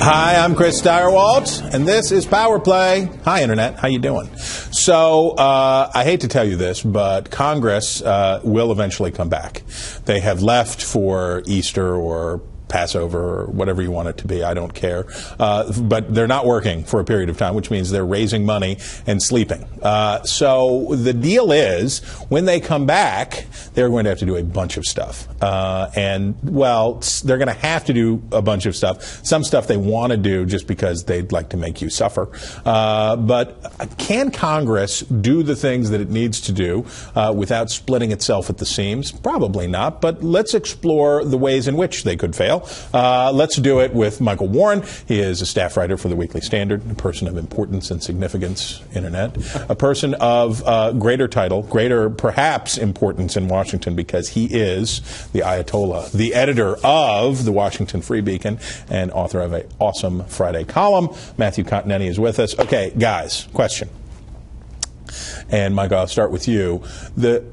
Hi, I'm Chris Steyerwalt, and this is Power Play. Hi, Internet. How you doing? So, I hate to tell you this, but Congress will eventually come back. They have left for Easter or Passover or whatever you want it to be. I don't care. But they're not working for a period of time, which means they're raising money and sleeping. So the deal is, when they come back, they're going to have to do a bunch of stuff. And, well, they're going to have to do a bunch of stuff. Some stuff they want to do just because they'd like to make you suffer. But can Congress do the things that it needs to do without splitting itself at the seams? Probably not. But let's explore the ways in which they could fail. Let's do it with Michael Warren. He is a staff writer for the Weekly Standard, a person of importance and significance, Internet, a person of greater title, greater perhaps importance in Washington because he is the Ayatollah, the editor of the Washington Free Beacon and author of an awesome Friday column. Matthew Continetti is with us. Okay, guys, question. And Mike, I'll start with you. The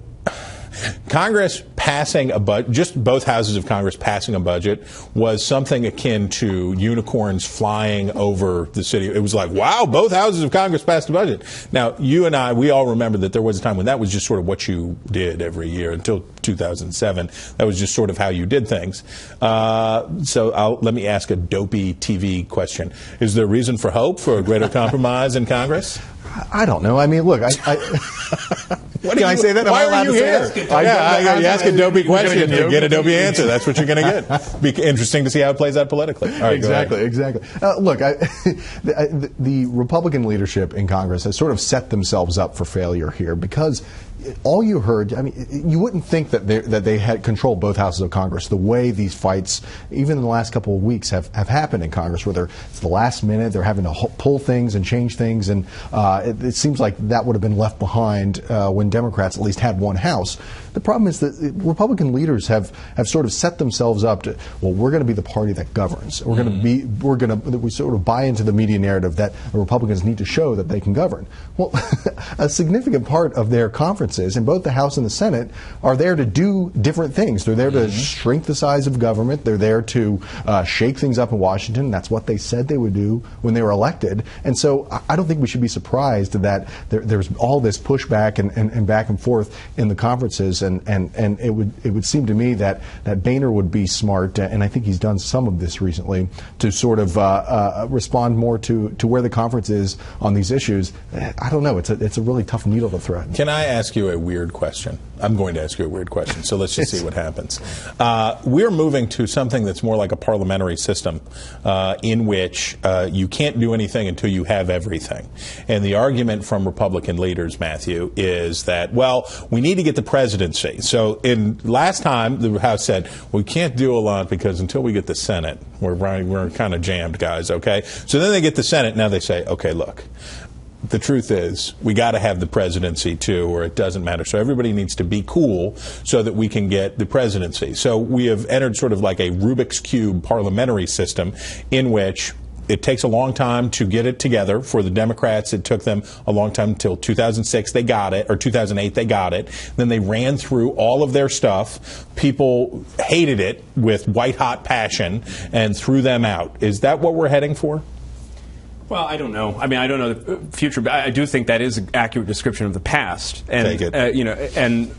Congress passing a budget, just both houses of Congress passing a budget, was something akin to unicorns flying over the city. It was like, wow, both houses of Congress passed a budget. Now, you and I, we all remember that there was a time when that was just sort of what you did every year until 2007. That was just sort of how you did things. So let me ask a dopey TV question. Is there reason for hope for a greater compromise in Congress? I don't know. I mean, look, Can I say that? Why are you here? You ask a dopey question, you get a dopey answer. That's what you're going to get. Be interesting to see how it plays out politically. All right, exactly. Look, the Republican leadership in Congress has sort of set themselves up for failure here because all you heard, I mean, you wouldn't think that they had controlled both houses of Congress the way these fights, even in the last couple of weeks, have happened in Congress, where it's the last minute, they're having to pull things and change things, and it seems like that would have been left behind when Democrats at least had one house. The problem is that Republican leaders have sort of set themselves up to, well, we're going to be the party that governs. We sort of buy into the media narrative that the Republicans need to show that they can govern. Well, a significant part of their conferences in both the House and the Senate are there to do different things. They're there to shrink the size of government. They're there to shake things up in Washington. That's what they said they would do when they were elected. And so I don't think we should be surprised that there's all this pushback and back and forth in the conferences. And it would seem to me that Boehner would be smart, and I think he's done some of this recently, to sort of respond more to where the conference is on these issues. I don't know. It's a really tough needle to thread. Can I ask you a weird question? I'm going to ask you a weird question, so let's just see what happens. We're moving to something that's more like a parliamentary system in which you can't do anything until you have everything. And the argument from Republican leaders, Matthew, is that, well, we need to get the presidency. So last time, the House said, we can't do a lot because until we get the Senate, we're kind of jammed, guys, okay? So then they get the Senate, now they say, okay, look, the truth is, we got to have the presidency too, or it doesn't matter. So everybody needs to be cool so that we can get the presidency. So we have entered sort of like a Rubik's Cube parliamentary system in which it takes a long time to get it together. For the Democrats, it took them a long time until 2006 they got it, or 2008 they got it. Then they ran through all of their stuff. People hated it with white-hot passion and threw them out. Is that what we're heading for? Well, I don't know. I mean, I don't know the future, but I do think that is an accurate description of the past. And, Take it. And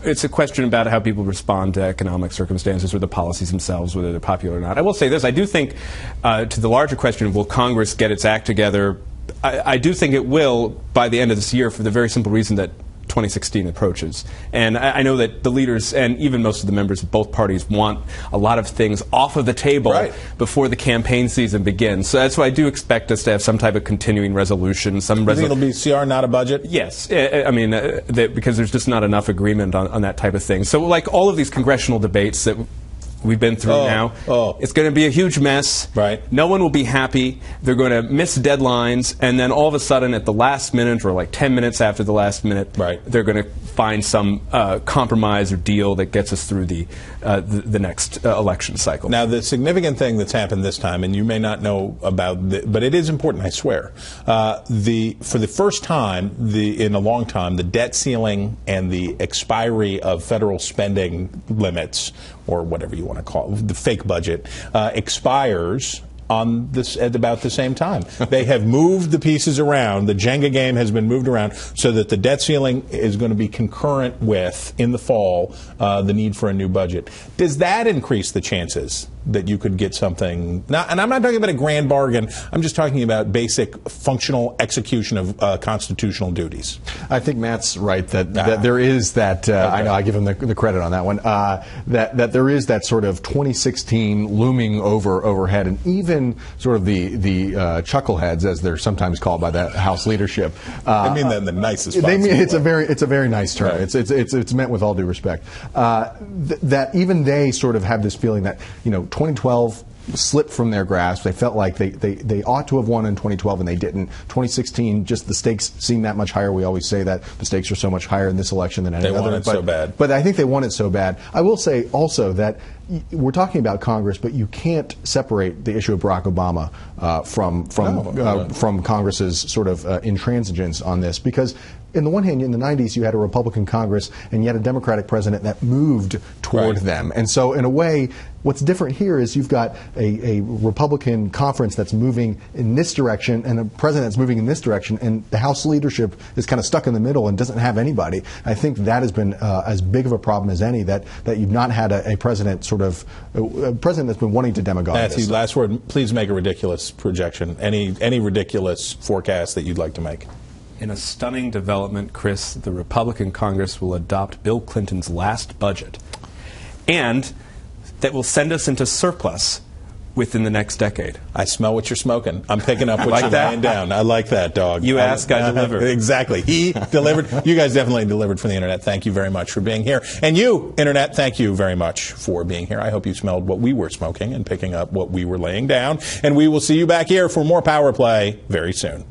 it's a question about how people respond to economic circumstances or the policies themselves, whether they're popular or not. I will say this. I do think, to the larger question, will Congress get its act together? I do think it will by the end of this year, for the very simple reason that 2016 approaches. And I know that the leaders and even most of the members of both parties want a lot of things off of the table before the campaign season begins. So that's why I do expect us to have some type of continuing resolution. You think it'll be CR, not a budget? Yes. I mean, because there's just not enough agreement on that type of thing. So like all of these congressional debates that we've been through now. It's going to be a huge mess. Right. No one will be happy. They're going to miss deadlines, and then all of a sudden, at the last minute, or like 10 minutes after the last minute, they're going to find some compromise or deal that gets us through the next election cycle. Now, the significant thing that's happened this time, and you may not know about, but it is important, I swear. For the first time in a long time, the debt ceiling and the expiry of federal spending limits, or whatever you want to call it, the fake budget, expires on this at about the same time. They have moved the pieces around. The Jenga game has been moved around so that the debt ceiling is going to be concurrent with, in the fall, the need for a new budget. Does that increase the chances that you could get something? Now, and I'm not talking about a grand bargain. I'm just talking about basic functional execution of constitutional duties. I think Matt's right that there is that. Okay. I know I give him the credit on that one. That there is that sort of 2016 looming overhead, and even sort of the chuckleheads, as they're sometimes called by the House leadership. I mean that in the nicest possible way. It's a very nice term. Right. It's meant with all due respect. That even they sort of have this feeling that 2012 slipped from their grasp. They felt like they ought to have won in 2012 and they didn't. 2016, just the stakes seem that much higher. We always say that the stakes are so much higher in this election than any other. They won it so bad. But I think they won it so bad. I will say also that we're talking about Congress, but you can't separate the issue of Barack Obama from Congress's sort of intransigence on this, because in the one hand, in the 90s, you had a Republican Congress and you had a Democratic president that moved toward them. And so, in a way, what's different here is you've got a Republican conference that's moving in this direction and a president that's moving in this direction, and the House leadership is kind of stuck in the middle and doesn't have anybody. I think that has been as big of a problem as any, that you've not had a president a president that's been wanting to demagogue. Matthew, last word. Please make a ridiculous projection. Any ridiculous forecast that you'd like to make. In a stunning development, Chris, the Republican Congress will adopt Bill Clinton's last budget, and that will send us into surplus within the next decade. I smell what you're smoking. I'm picking up what you're laying down. I like that, dog. You asked, I delivered. Exactly. He delivered. You guys definitely delivered for the Internet. Thank you very much for being here. And you, Internet, thank you very much for being here. I hope you smelled what we were smoking and picking up what we were laying down. And we will see you back here for more Power Play very soon.